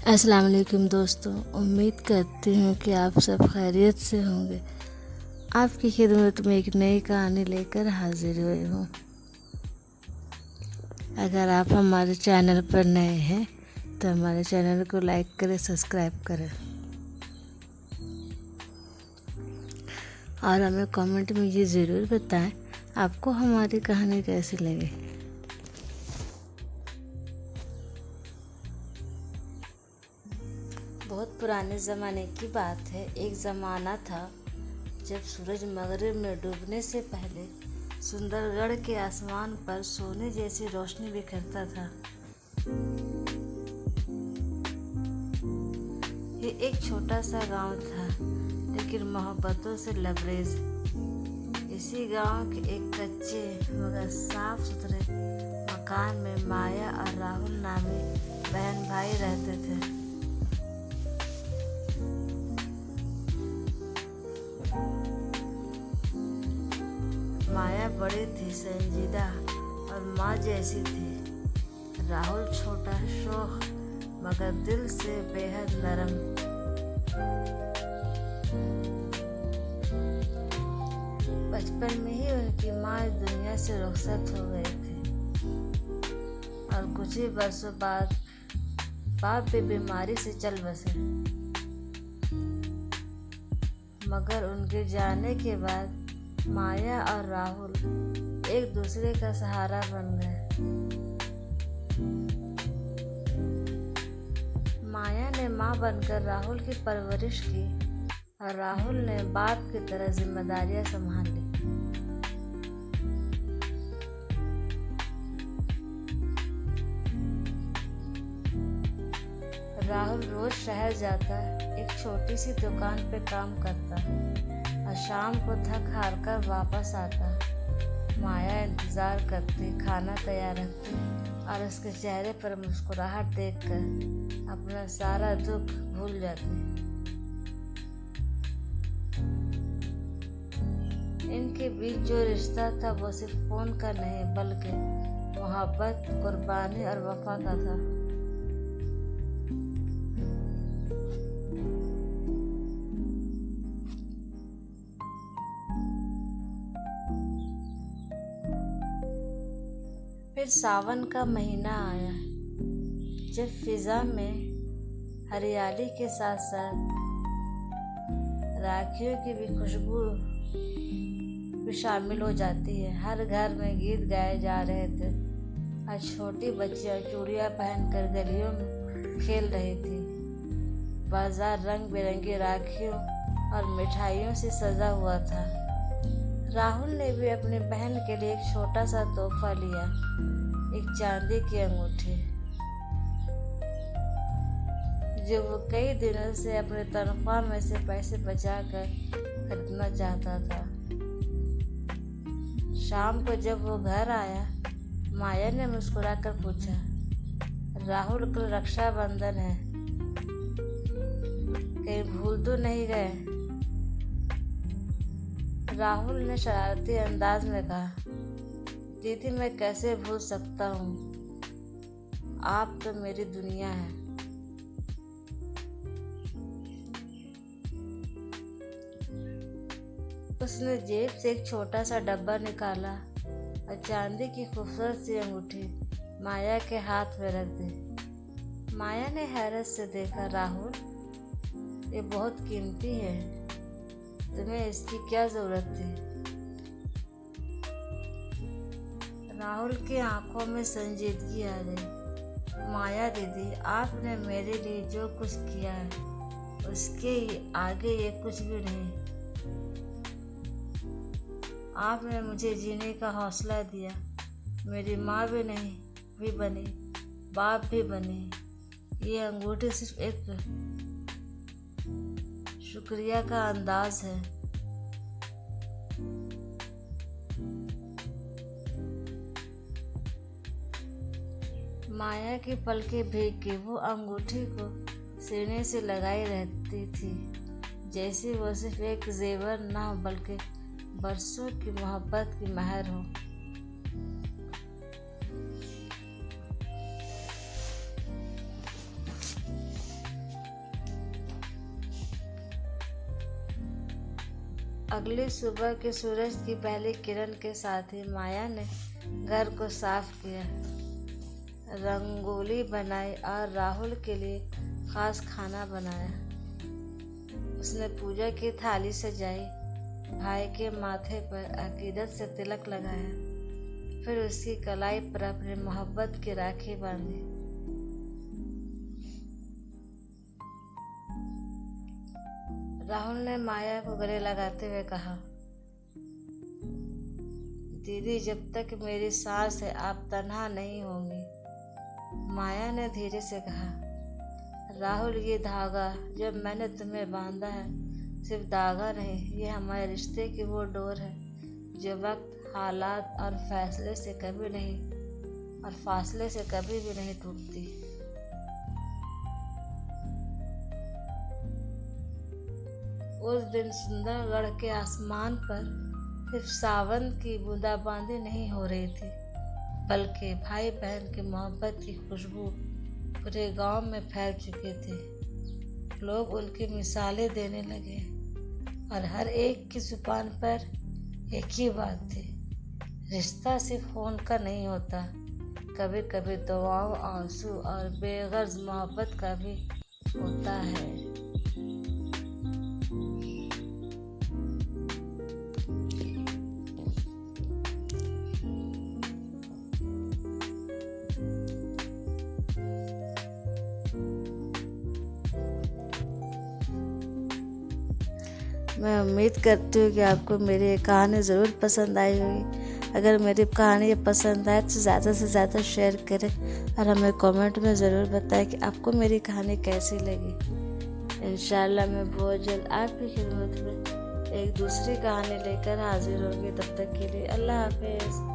अस्सलाम वालेकुम दोस्तों, उम्मीद करती हूँ कि आप सब खैरियत से होंगे। आपकी खिदमत में एक नई कहानी लेकर हाजिर हुई हूँ। अगर आप हमारे चैनल पर नए हैं तो हमारे चैनल को लाइक करें, सब्सक्राइब करें और हमें कमेंट में ये ज़रूर बताएं आपको हमारी कहानी कैसी लगी। बहुत पुराने ज़माने की बात है। एक ज़माना था जब सूरज मगरिब में डूबने से पहले सुंदरगढ़ के आसमान पर सोने जैसी रोशनी बिखरता था। ये एक छोटा सा गांव था, लेकिन मोहब्बतों से लबरेज। इसी गांव के एक कच्चे मगर साफ सुथरे मकान में माया और राहुल नामी बहन भाई रहते थे। माया बड़ी थी, संजीदा और माँ जैसी थी। राहुल छोटा शोख मगर दिल से बेहद नरम। बचपन में ही उनकी माँ इस दुनिया से रुखसत हो गई थी और कुछ ही वर्षों बाद बाप भी बीमारी से चल बसे। मगर उनके जाने के बाद माया और राहुल एक दूसरे का सहारा बन गए। माया ने माँ बनकर राहुल की परवरिश की और राहुल ने बाप की तरह जिम्मेदारियां संभाल ली। राहुल रोज शहर जाता, एक छोटी सी दुकान पे काम करता और शाम को थक हार कर वापस आता। माया इंतज़ार करती, खाना तैयार रखती और उसके चेहरे पर मुस्कुराहट देखकर अपना सारा दुख भूल जाती। इनके बीच जो रिश्ता था वो सिर्फ फोन का नहीं बल्कि मोहब्बत, कुर्बानी और वफा का था। फिर सावन का महीना आया, जब फिजा में हरियाली के साथ साथ राखियों की भी खुशबू भी शामिल हो जाती है। हर घर में गीत गाए जा रहे थे और छोटी बच्चियां चूड़ियां पहनकर गलियों में खेल रही थी। बाजार रंग बिरंगी राखियों और मिठाइयों से सजा हुआ था। राहुल ने भी अपनी बहन के लिए एक छोटा सा तोहफा लिया, एक चांदी की अंगूठी जो वो कई दिनों से अपने तनख्वाह में से पैसे बचाकर खरीदना चाहता था। शाम को जब वो घर आया, माया ने मुस्कुराकर पूछा, राहुल कल रक्षाबंधन है, कहीं भूल तो नहीं गए? राहुल ने शरारती अंदाज में कहा, दीदी मैं कैसे भूल सकता हूँ, आप तो मेरी दुनिया है। उसने जेब से एक छोटा सा डब्बा निकाला और चांदी की खूबसूरत सी अंगूठी माया के हाथ में रख दी। माया ने हैरत से देखा, राहुल ये बहुत कीमती है, तुम्हें इसकी क्या जरूरत थी? राहुल की आंखों में संजीदगी आ गई। माया दीदी, आपने मेरे लिए जो कुछ किया है उसके आगे ये कुछ भी नहीं। आपने मुझे जीने का हौसला दिया मेरी माँ भी नहीं भी बनी, बाप भी बनी। ये अंगूठी सिर्फ एक शुक्रिया का अंदाज है। माया की पलकें भीग के वो अंगूठी को सीने से लगाई रहती थी, जैसे वो सिर्फ एक जेवर ना हो बल्कि बरसों की मोहब्बत की महर हो। अगली सुबह के सूरज की पहली किरण के साथ ही माया ने घर को साफ किया, रंगोली बनाई और राहुल के लिए खास खाना बनाया। उसने पूजा की थाली सजाई, भाई के माथे पर अकीदत से तिलक लगाया, फिर उसकी कलाई पर अपनी मोहब्बत की राखी बांधी। राहुल ने माया को गले लगाते हुए कहा, दीदी, जब तक मेरी सांस है आप तन्हा नहीं होंगी। माया ने धीरे से कहा, राहुल, ये धागा जो मैंने तुम्हें बांधा है सिर्फ धागा नहीं, ये हमारे रिश्ते की वो डोर है जो वक्त, हालात और फासले से कभी भी नहीं टूटती। उस दिन सुंदरगढ़ के आसमान पर सिर्फ सावन की बूंदाबांदी नहीं हो रही थी, बल्कि भाई बहन की मोहब्बत की खुशबू पूरे गांव में फैल चुकी थी। लोग उनकी मिसालें देने लगे और हर एक की जुबान पर एक ही बात थी, रिश्ता सिर्फ खून का नहीं होता, कभी कभी दुआओं, आंसू और बेगर्ज मोहब्बत का भी होता है। मैं उम्मीद करती हूँ कि आपको मेरी ये कहानी ज़रूर पसंद आई होगी। अगर मेरी कहानी पसंद आए तो ज़्यादा से ज़्यादा शेयर करें और हमें कमेंट में ज़रूर बताएं कि आपको मेरी कहानी कैसी लगी। इंशाल्लाह मैं बहुत जल्द आपकी खिदमत में एक दूसरी कहानी लेकर हाजिर होंगी। तब तक के लिए अल्लाह हाफिज़।